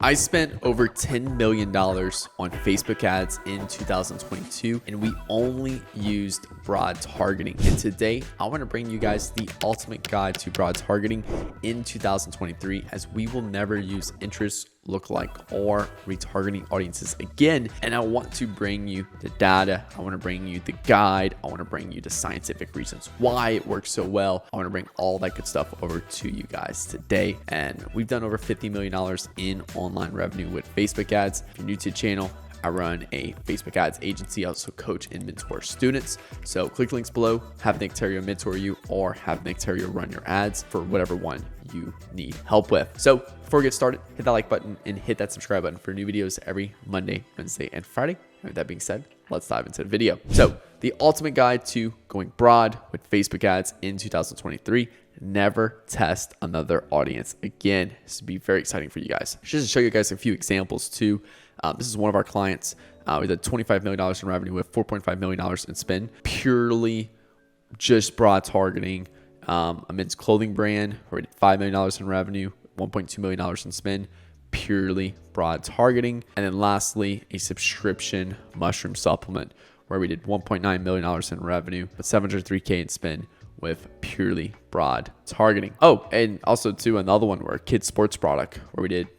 I spent over $10 million on Facebook ads in 2022, and we only used broad targeting. And today, I want to bring you guys the ultimate guide to broad targeting in 2023, as we will never use interests, lookalike, or retargeting audiences again. And I want to bring you the data. I want to bring you the guide. I want to bring you the scientific reasons why it works so well. I want to bring all that good stuff over to you guys today. And we've done over $50 million in online revenue with Facebook ads. If you're new to the channel, I run a Facebook ads agency. I also coach and mentor students. So click links below, have Nick Theriot mentor you, or have Nick Theriot run your ads for whatever one you need help with. So before we get started, hit that like button and hit that subscribe button for new videos every Monday, Wednesday, and Friday. And with that being said, let's dive into the video. So the ultimate guide to going broad with Facebook ads in 2023. Never test another audience again. This would be very exciting for you guys. Just to show you guys a few examples too. This is one of our clients. We did $25 million in revenue with $4.5 million in spend, purely just broad targeting. A men's clothing brand where we did $5 million in revenue, $1.2 million in spend, purely broad targeting. And then lastly, a subscription mushroom supplement where we did $1.9 million in revenue, but $703K in spend with purely broad targeting. Oh, and also too, another one where kids sports product where we did,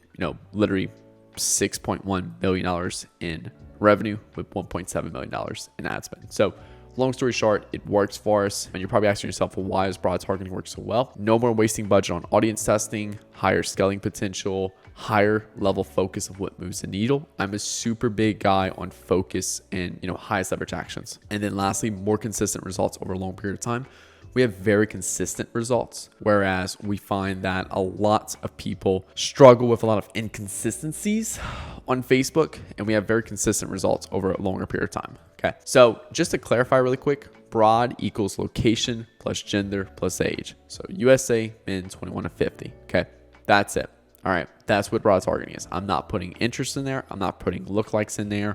literally $6.1 million in revenue with $1.7 million in ad spend. So long story short, it works for us. And you're probably asking yourself, well, why does broad targeting work so well? No more wasting budget on audience testing, higher scaling potential, higher level focus of what moves the needle. I'm a super big guy on focus and, highest leverage actions. And then lastly, more consistent results over a long period of time. We have very consistent results, whereas we find that a lot of people struggle with a lot of inconsistencies on Facebook, and we have very consistent results over a longer period of time. Okay, so just to clarify really quick, broad equals location plus gender plus age. So USA, men 21 to 50. Okay, that's it. All right, that's what broad targeting is. I'm not putting interest in there. I'm not putting lookalikes in there.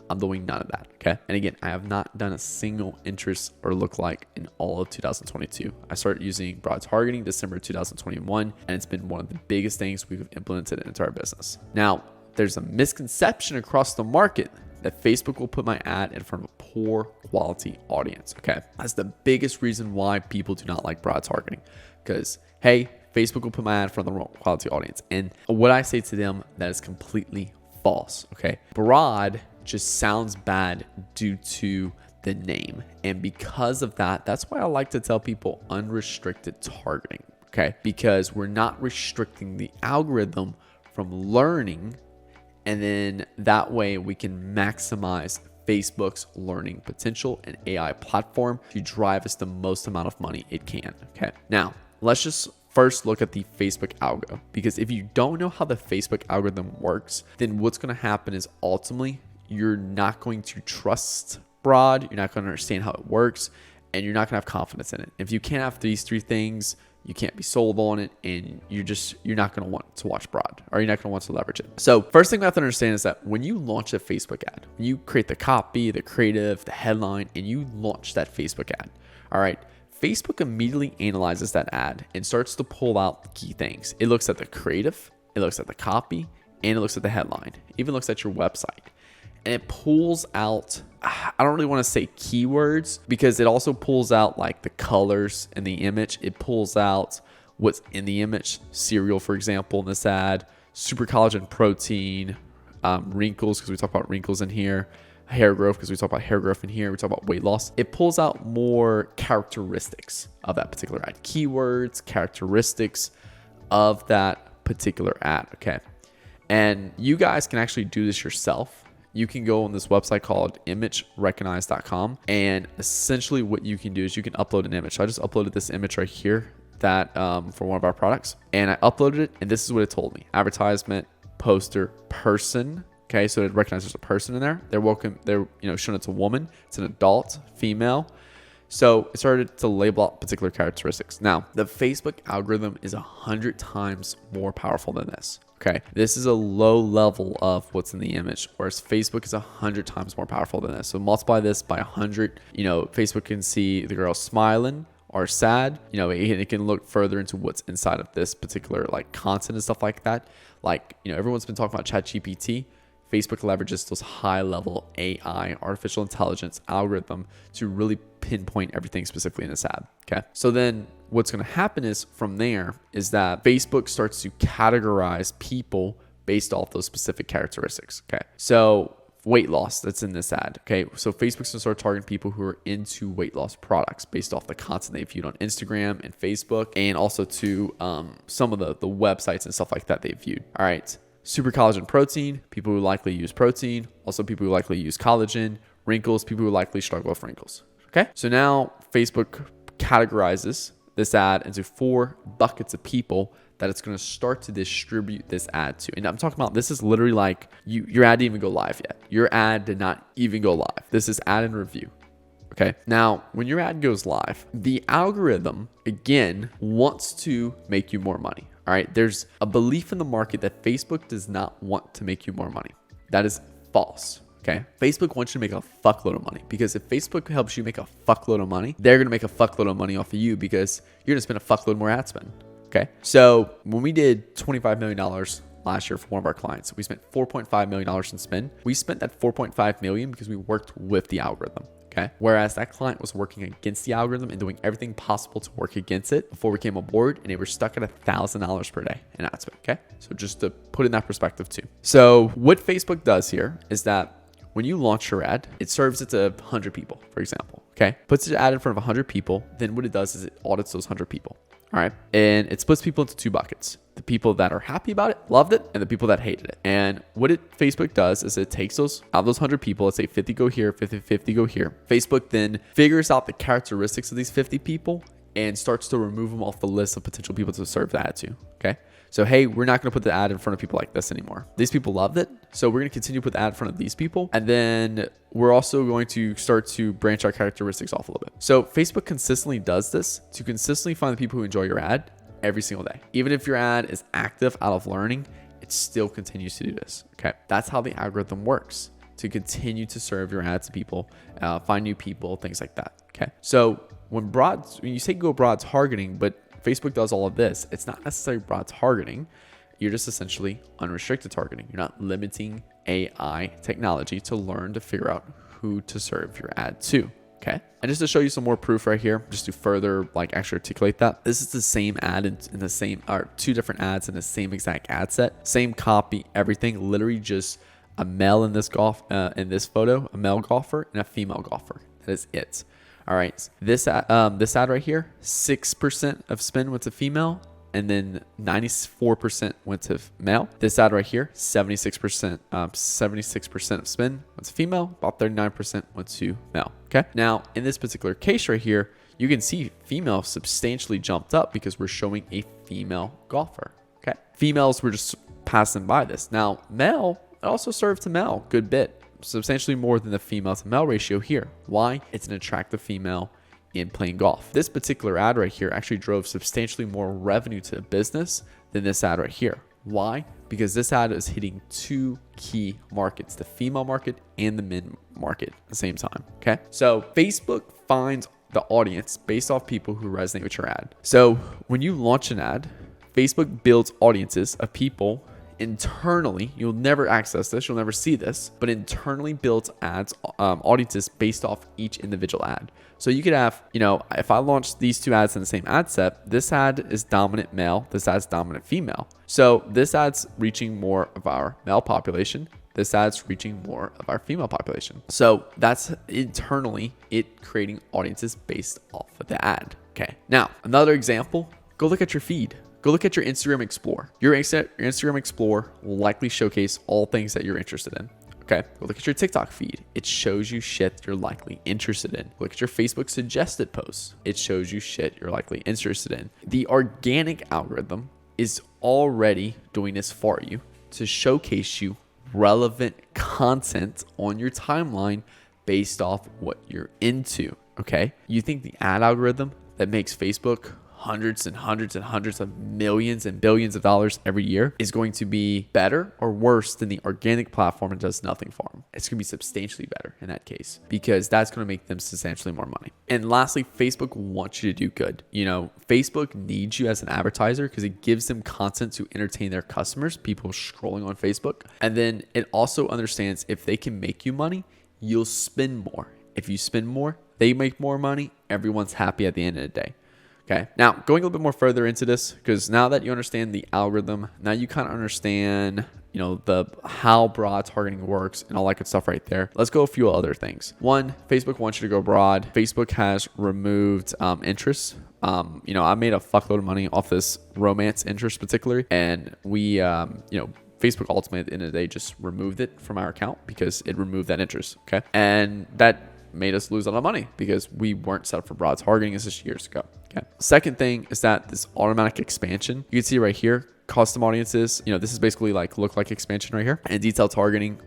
I'm doing none of that, okay? And again, I have not done a single interest or lookalike in all of 2022. I started using broad targeting December 2021, and it's been one of the biggest things we've implemented into our business. Now, there's a misconception across the market that Facebook will put my ad in front of a poor quality audience, okay? That's the biggest reason why people do not like broad targeting, because, hey, Facebook will put my ad in front of the wrong quality audience. And what I say to them, that is completely false, okay? Broad just sounds bad due to the name. And because of that, that's why I like to tell people unrestricted targeting, okay? Because we're not restricting the algorithm from learning. And then that way we can maximize Facebook's learning potential and AI platform to drive us the most amount of money it can, okay? Now, let's just first look at the Facebook algo, because if you don't know how the Facebook algorithm works, then what's going to happen is ultimately you're not going to trust broad, you're not going to understand how it works, and you're not going to have confidence in it. If you can't have these three things, you can't be sold on it, and you're not going to want to watch broad, or you're not going to want to leverage it. So first thing we have to understand is that when you launch a Facebook ad, when you create the copy, the creative, the headline, and you launch that Facebook ad, all right, Facebook immediately analyzes that ad and starts to pull out the key things. It looks at the creative, it looks at the copy, and it looks at the headline. It even looks at your website. And it pulls out, I don't really want to say keywords, because it also pulls out like the colors in the image. It pulls out what's in the image. Cereal, for example, in this ad, super collagen protein, wrinkles, because we talk about wrinkles in here, hair growth, because we talk about hair growth in here, we talk about weight loss. It pulls out more characteristics of that particular ad, keywords, characteristics of that particular ad, okay? And you guys can actually do this yourself. You can go on this website called imagerecognize.com, and essentially what you can do is you can upload an image. So I just uploaded this image right here that for one of our products, and I uploaded it, and this is what it told me: advertisement, poster, person. Okay, so it recognizes there's a person in there. They're showing it's a woman, it's an adult, female. So it started to label out particular characteristics. Now, the Facebook algorithm is 100 times more powerful than this. Okay, this is a low level of what's in the image, whereas Facebook is 100 times more powerful than this. So multiply this by 100. Facebook can see the girl smiling or sad. It can look further into what's inside of this particular content and stuff like that. like, everyone's been talking about ChatGPT. Facebook leverages those high-level AI, artificial intelligence algorithm to really pinpoint everything specifically in this ad. Okay. So then what's going to happen is from there is that Facebook starts to categorize people based off those specific characteristics. Okay. So weight loss, that's in this ad. Okay. So Facebook's going to start targeting people who are into weight loss products based off the content they viewed on Instagram and Facebook, and also to some of the websites and stuff like that they viewed. All right. Super collagen protein, people who likely use protein, also people who likely use collagen, wrinkles, people who likely struggle with wrinkles. Okay. So now Facebook categorizes this ad into 4 buckets of people that it's going to start to distribute this ad to. And I'm talking about, this is literally like your ad didn't even go live yet. Your ad did not even go live. This is ad and review. Okay. Now, when your ad goes live, the algorithm, again, wants to make you more money. All right. There's a belief in the market that Facebook does not want to make you more money. That is false. Okay. Facebook wants you to make a fuckload of money, because if Facebook helps you make a fuckload of money, they're going to make a fuckload of money off of you because you're going to spend a fuckload more ad spend. Okay. So when we did $25 million last year for one of our clients, we spent $4.5 million in spend. We spent that $4.5 million because we worked with the algorithm. Okay. Whereas that client was working against the algorithm and doing everything possible to work against it before we came aboard, and they were stuck at $1,000 per day in ad spend. Okay. So just to put in that perspective too. So what Facebook does here is that when you launch your ad, it serves it to 100 people, for example. Okay. Puts your ad in front of 100 people. Then what it does is it audits those 100 people. All right. And it splits people into 2 buckets. The people that are happy about it, loved it, and the people that hated it. And what Facebook does is it takes those, out of those 100 people, let's say 50 go here, 50 go here. Facebook then figures out the characteristics of these 50 people and starts to remove them off the list of potential people to serve the ad to. Okay. So, hey, we're not going to put the ad in front of people like this anymore. These people loved it. So we're going to continue to put the ad in front of these people. And then we're also going to start to branch our characteristics off a little bit. So Facebook consistently does this to consistently find the people who enjoy your ad every single day. Even if your ad is active out of learning, it still continues to do this. Okay. That's how the algorithm works, to continue to serve your ads to people, find new people, things like that. Okay. So when you say go broad targeting, but Facebook does all of this, it's not necessarily broad targeting. You're just essentially unrestricted targeting. You're not limiting AI technology to learn to figure out who to serve your ad to. Okay. And just to show you some more proof right here, just to further actually articulate that, this is the same ad in the same, or 2 different ads in the same exact ad set, same copy, everything, literally just a male in this photo, a male golfer and a female golfer. That is it. All right. This ad right here, 6% of spend went to female, and then 94% went to male. This ad right here, 76% of spend went to female, about 39% went to male. Okay. Now, in this particular case right here, you can see female substantially jumped up because we're showing a female golfer. Okay. Females were just passing by this. Now, male, it also served to male good bit, substantially more than the female to male ratio here. Why? It's an attractive female in playing golf. This particular ad right here actually drove substantially more revenue to the business than this ad right here. Why? Because this ad is hitting 2 key markets, the female market and the men market at the same time. Okay. So Facebook finds the audience based off people who resonate with your ad. So when you launch an ad, Facebook builds audiences of people internally. You'll never access this, you'll never see this, but internally builds ads, audiences based off each individual ad. So you could have, if I launch these 2 ads in the same ad set, this ad is dominant male, this ad's dominant female. So this ad's reaching more of our male population, this ad's reaching more of our female population. So that's internally it creating audiences based off of the ad. Okay. Now, another example, go look at your feed. Go look at your Instagram Explorer. Your Instagram Explorer will likely showcase all things that you're interested in. Okay. Go look at your TikTok feed. It shows you shit you're likely interested in. Look at your Facebook suggested posts. It shows you shit you're likely interested in. The organic algorithm is already doing this for you to showcase you relevant content on your timeline based off what you're into. Okay. You think the ad algorithm that makes Facebook hundreds and hundreds and hundreds of millions and billions of dollars every year is going to be better or worse than the organic platform and does nothing for them. It's going to be substantially better in that case, because that's going to make them substantially more money. And lastly, Facebook wants you to do good. You know, Facebook needs you as an advertiser because it gives them content to entertain their customers, people scrolling on Facebook. And then it also understands if they can make you money, you'll spend more. If you spend more, they make more money. Everyone's happy at the end of the day. Okay. Now, going a little bit more further into this, because now that you understand the algorithm, now you kind of understand, you know, the how broad targeting works and all that good stuff right there. Let's go a few other things. One, Facebook wants you to go broad. Facebook has removed interests. You know, I made a fuckload of money off this romance interest particularly, and we, you know, Facebook ultimately at the end of the day just removed it from our account because it removed that interest. Okay. And that made us lose a lot of money because we weren't set up for broad targeting. This is years ago. Okay. Second thing is that this automatic expansion, you can see right here, custom audiences, you know, this is basically like lookalike expansion right here, and detailed targeting.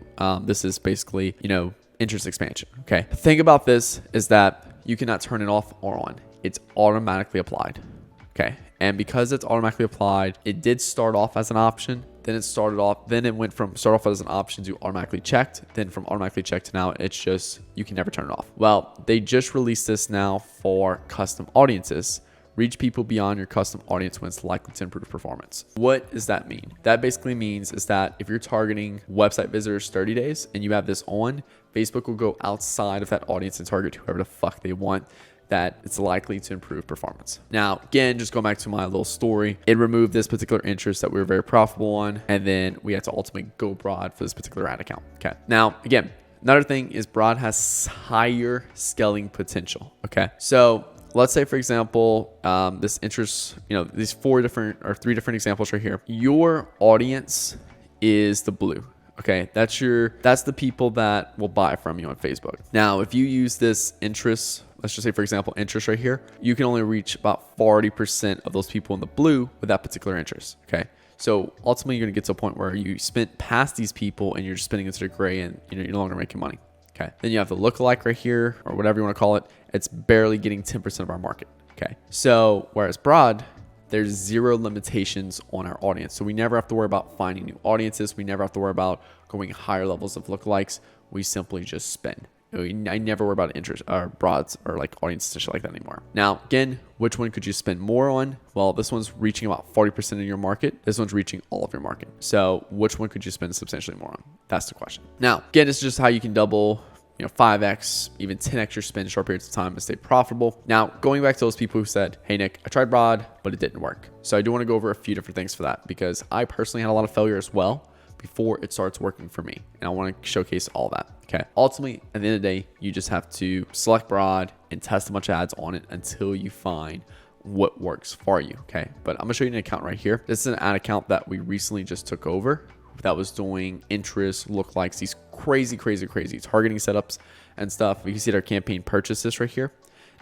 This is basically, you know, interest expansion. Okay. The thing about this is that you cannot turn it off or on. It's automatically applied. Okay. And because it's automatically applied, it did start off as an option. Then it went from start off as an option to automatically checked. Then from automatically checked to now, it's just, you can never turn it off. Well, they just released this now for custom audiences. Reach people beyond your custom audience when it's likely to improve performance. What does that mean? That basically means is that if you're targeting website visitors 30 days and you have this on, Facebook will go outside of that audience and target whoever the fuck they want, that it's likely to improve performance. Now, again, just going back to my little story, it removed this particular interest that we were very profitable on, and then we had to ultimately go broad for this particular ad account. Okay. Now, again, another thing is broad has higher scaling potential. Okay. So let's say, for example, this interest, you know, these three different examples right here. Your audience is the blue. Okay, that's the people that will buy from you on Facebook. Now, if you use this interest, let's just say, for example, interest right here, you can only reach about 40% of those people in the blue with that particular interest. Okay, so ultimately you're gonna get to a point where you spent past these people and you're just spending into the gray, and you know, you're no longer making money. Okay, then you have the lookalike right here, or whatever you want to call it. It's barely getting 10% of our market. Okay, so whereas broad, there's zero limitations on our audience. So we never have to worry about finding new audiences. We never have to worry about going higher levels of lookalikes. We simply just spend. I never worry about interest or broads or like audiences and shit like that anymore. Now, again, which one could you spend more on? Well, this one's reaching about 40% of your market. This one's reaching all of your market. So which one could you spend substantially more on? That's the question. Now, again, it's just how you can double, you know, 5x, even 10x your spend in short periods of time and stay profitable. Now, going back to those people who said, hey, Nick, I tried broad, but it didn't work. So I do want to go over a few different things for that, because I personally had a lot of failure as well before it starts working for me. And I want to showcase all that. Okay. Ultimately, at the end of the day, you just have to select broad and test a bunch of ads on it until you find what works for you. Okay. But I'm going to show you an account right here. This is an ad account that we recently just took over that was doing interest, lookalikes, these crazy targeting setups and stuff. You can see our campaign purchases right here.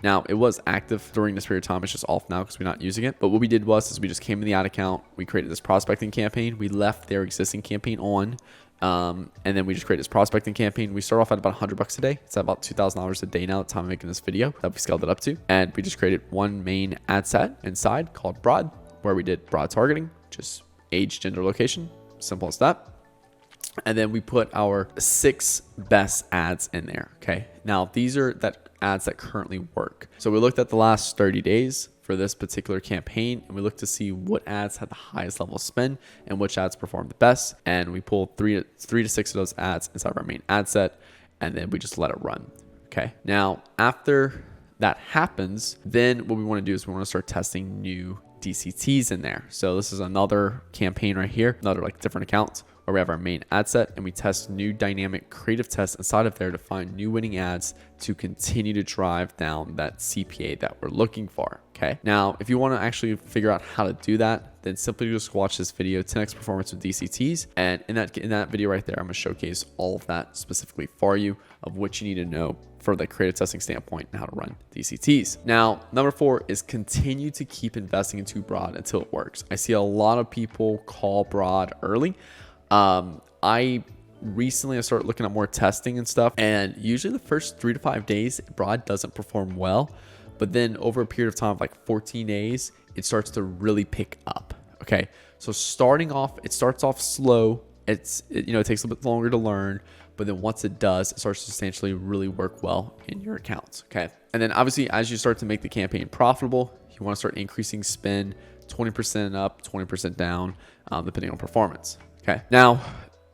Now, it was active during this period of time. It's just off now because we're not using it. But what we did was we just came in the ad account. We created this prospecting campaign. We left their existing campaign on. And then we just created this prospecting campaign. We start off at about $100 a day. It's at about $2,000 a day now at the time of making this video that we scaled it up to. And we just created one main ad set inside called broad, where we did broad targeting, just age, gender, location. Simple as that. And then we put our 6 best ads in there. Okay. Now these are ads that currently work. So we looked at the last 30 days for this particular campaign, and we looked to see what ads had the highest level of spend and which ads performed the best. And we pulled 3 to 6 of those ads inside of our main ad set, and then we just let it run. Okay. Now, after that happens, then what we want to do is we want to start testing new DCT'S in there. So this is another campaign right here, another like different accounts where we have our main ad set, and we test new dynamic creative tests inside of there to find new winning ads to continue to drive down that CPA that we're looking for. Okay. Now, if you want to actually figure out how to do that, then simply just watch this video, 10x performance with DCT'S. And in that video right there, I'm going to showcase all of that specifically for you of what you need to know for the creative testing standpoint and how to run DCT'S. Now, number 4 is continue to keep investing into broad until it works. I see a lot of people call broad early. I recently started looking at more testing and stuff, and usually the first 3 to 5 days, broad doesn't perform well. but then over a period of time, like 14 days, it starts to really pick up. Okay. So starting off, it starts off slow. It takes a bit longer to learn, but then once it does, it starts to substantially really work well in your accounts. Okay. And then obviously, as you start to make the campaign profitable, you want to start increasing spend 20% up, 20% down, depending on performance. Okay. Now,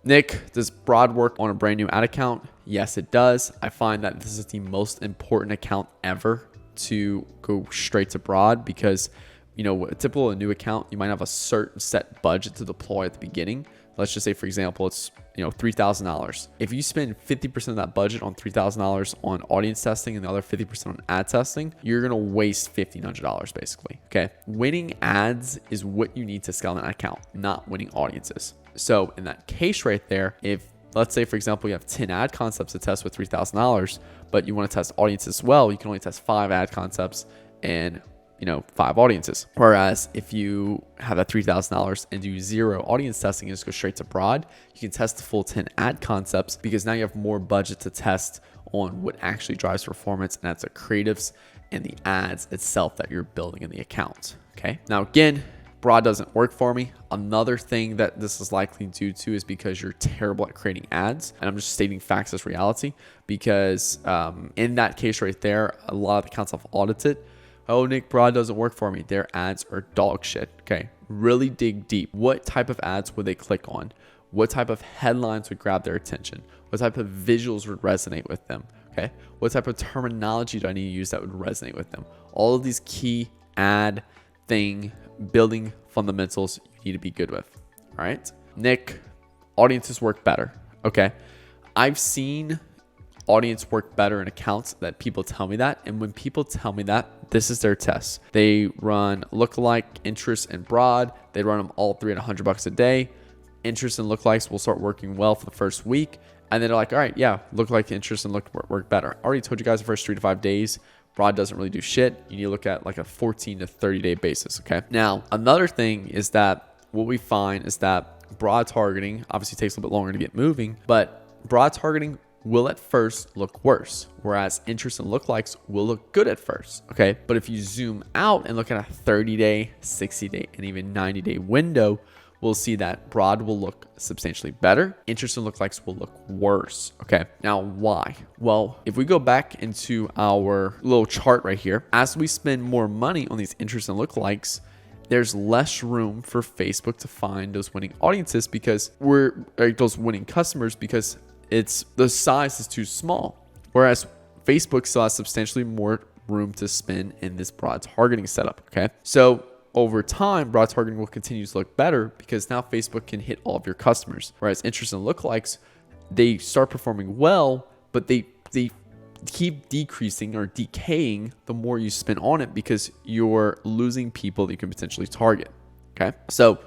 Nick, does broad work on a brand new ad account? Yes, it does. I find that this is the most important account ever to go straight to broad because, a typical new account, you might have a certain set budget to deploy at the beginning. Let's just say, for example, it's $3,000. If you spend 50% of that budget on $3,000 on audience testing and the other 50% on ad testing, you're gonna waste $1,500 basically. Okay, winning ads is what you need to scale an account, not winning audiences. So in that case right there, if let's say, for example, you have 10 ad concepts to test with $3,000, but you want to test audiences as well, you can only test 5 ad concepts and 5 audiences. Whereas if you have that $3,000 and do 0 audience testing and just go straight to broad, you can test the full 10 ad concepts because now you have more budget to test on what actually drives performance, and that's the creatives and the ads itself that you're building in the account. Okay. Now, again, broad doesn't work for me. Another thing that this is likely due to is because you're terrible at creating ads. And I'm just stating facts as reality because in that case right there, a lot of the accounts I've audited, oh, Nick, broad doesn't work for me. Their ads are dog shit. Okay. Really dig deep. What type of ads would they click on? What type of headlines would grab their attention? What type of visuals would resonate with them? Okay. What type of terminology do I need to use that would resonate with them? All of these key ad thing building fundamentals you need to be good with. All right. Nick, audiences work better. Okay. I've seen audience work better in accounts that people tell me that. And when people tell me that, this is their test. They run lookalike, interest, and broad. They run them all 3 at $100 a day. Interest and lookalikes will start working well for the first week. And then they're like, all right, yeah, lookalike, interest, and look work better. I already told you guys the first 3 to 5 days. Broad doesn't really do shit. You need to look at like a 14 to 30 day basis. Okay. Now, another thing is that what we find is that broad targeting obviously takes a little bit longer to get moving, but broad targeting will at first look worse, whereas interest and lookalikes will look good at first. Okay. But if you zoom out and look at a 30 day, 60 day, and even 90 day window, we'll see that broad will look substantially better. Interest and lookalikes will look worse. Okay. Now, why? Well, if we go back into our little chart right here, as we spend more money on these interest and lookalikes, there's less room for Facebook to find those winning audiences because those winning customers because the size is too small. Whereas Facebook still has substantially more room to spend in this broad targeting setup. Okay. So over time, broad targeting will continue to look better because now Facebook can hit all of your customers. Whereas interest and lookalikes, they start performing well, but they keep decreasing or decaying the more you spend on it because you're losing people that you can potentially target. Okay. So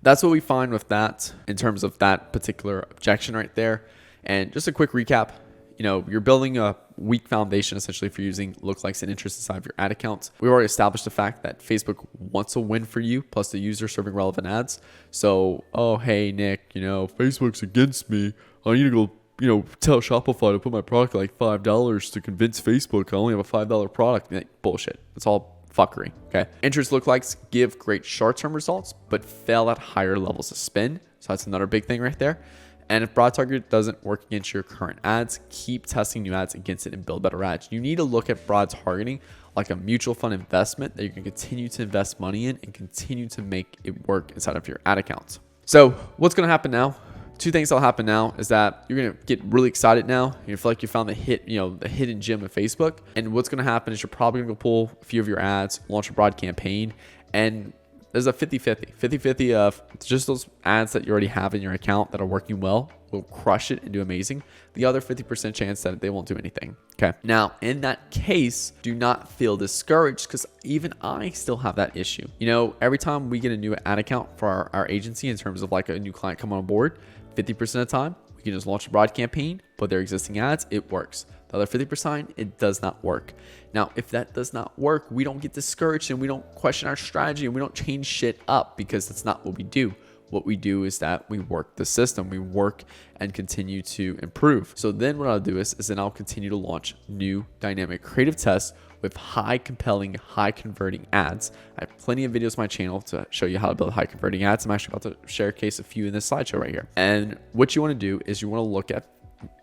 that's what we find with that in terms of that particular objection right there. And just a quick recap, you're building a weak foundation essentially for using lookalikes and interest inside of your ad accounts. We've already established the fact that Facebook wants a win for you, plus the user serving relevant ads. So, oh, hey, Nick, Facebook's against me. I need to go, tell Shopify to put my product at like $5 to convince Facebook I only have a $5 product. Bullshit. It's all fuckery. Okay. Interest lookalikes give great short-term results, but fail at higher levels of spend. So that's another big thing right there. And if broad target doesn't work against your current ads, keep testing new ads against it and build better ads. You need to look at broad targeting like a mutual fund investment that you can continue to invest money in and continue to make it work inside of your ad accounts. So what's going to happen now? 2 things that'll happen now is that you're going to get really excited now. You're going to feel like you found the hidden gem of Facebook. And what's going to happen is you're probably going to go pull a few of your ads, launch a broad campaign, and there's a 50-50 of just those ads that you already have in your account that are working well will crush it and do amazing. The other 50% chance that they won't do anything. Okay. Now, in that case, do not feel discouraged because even I still have that issue. Every time we get a new ad account for our agency in terms of like a new client come on board, 50% of the time, we can just launch a broad campaign, put their existing ads, it works. The other 50%, it does not work. Now, if that does not work, we don't get discouraged and we don't question our strategy and we don't change shit up because that's not what we do. what we do is that we work the system, we work and continue to improve. So then what I'll do is then I'll continue to launch new dynamic creative tests with high compelling, high converting ads. I have plenty of videos on my channel to show you how to build high converting ads. I'm actually about to share a case of few in this slideshow right here. And what you want to do is you want to look at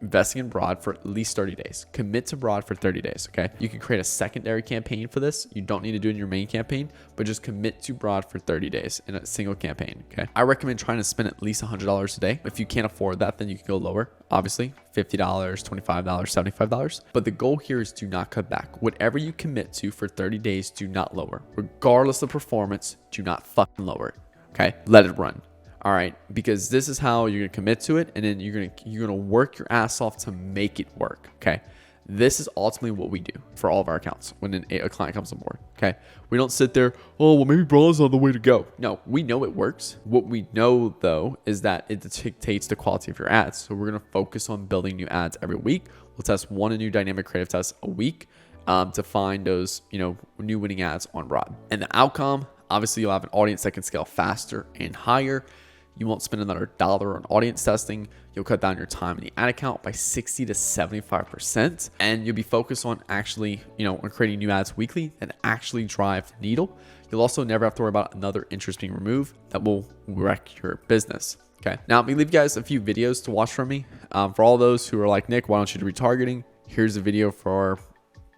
investing in broad for at least 30 days. Commit to broad for 30 days, okay? You can create a secondary campaign for this. You don't need to do it in your main campaign, but just commit to broad for 30 days in a single campaign, okay? I recommend trying to spend at least $100 a day. If you can't afford that, then you can go lower, obviously, $50, $25, $75. But the goal here is do not cut back. Whatever you commit to for 30 days, do not lower. Regardless of performance, do not fucking lower it, okay? Let it run. All right, because this is how you're gonna commit to it, and then you're gonna work your ass off to make it work. Okay, this is ultimately what we do for all of our accounts when a client comes on board. Okay, we don't sit there, oh well, maybe broad's not the way to go. No, we know it works. What we know though is that it dictates the quality of your ads. So we're gonna focus on building new ads every week. We'll test one new dynamic creative test a week to find those new winning ads on broad. And the outcome, obviously, you'll have an audience that can scale faster and higher. You won't spend another $1 on audience testing. You'll cut down your time in the ad account by 60 to 75%. And you'll be focused on actually, on creating new ads weekly and actually drive the needle. You'll also never have to worry about another interest being removed that will wreck your business. Okay. Now, let me leave you guys a few videos to watch from me. For all those who are like, Nick, why don't you do retargeting? Here's a video for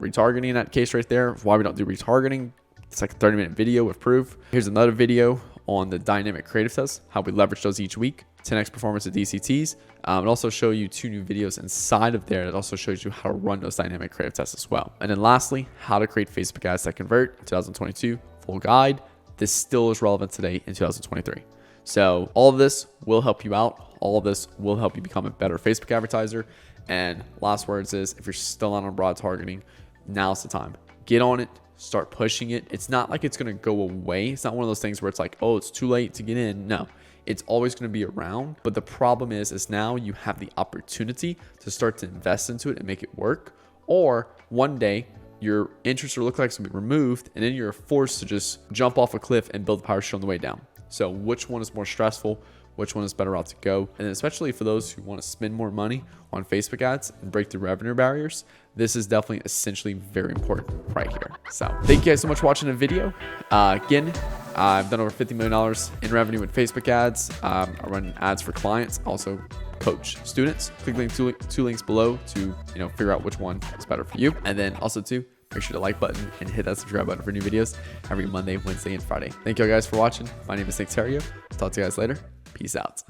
retargeting in that case right there. Why we don't do retargeting. It's like a 30-minute video with proof. Here's another video on the dynamic creative tests, how we leverage those each week, 10x performance at DCT'S. It also show you 2 new videos inside of there that also shows you how to run those dynamic creative tests as well. And then lastly, how to create Facebook ads that convert, 2022 full guide. This still is relevant today in 2023. So all of this will help you out. All of this will help you become a better Facebook advertiser. And last words is, if you're still not on broad targeting, now's the time. Get on it. Start pushing it. It's not like it's going to go away. It's not one of those things where it's like, oh, it's too late to get in. No, it's always going to be around. But the problem is now you have the opportunity to start to invest into it and make it work. Or one day your interest or lookalikes will be removed, and then you're forced to just jump off a cliff and build a power show on the way down. So which one is more stressful? Which one is better route to go? And especially for those who want to spend more money on Facebook ads and break through revenue barriers, this is definitely essentially very important right here. So thank you guys so much for watching the video. Again, I've done over $50 million in revenue with Facebook ads. I run ads for clients, also coach students. Click the two links below to figure out which one is better for you. And then also too, make sure to like button and hit that subscribe button for new videos every Monday, Wednesday, and Friday. Thank you guys for watching. My name is Nick Theriot. Talk to you guys later. Peace out.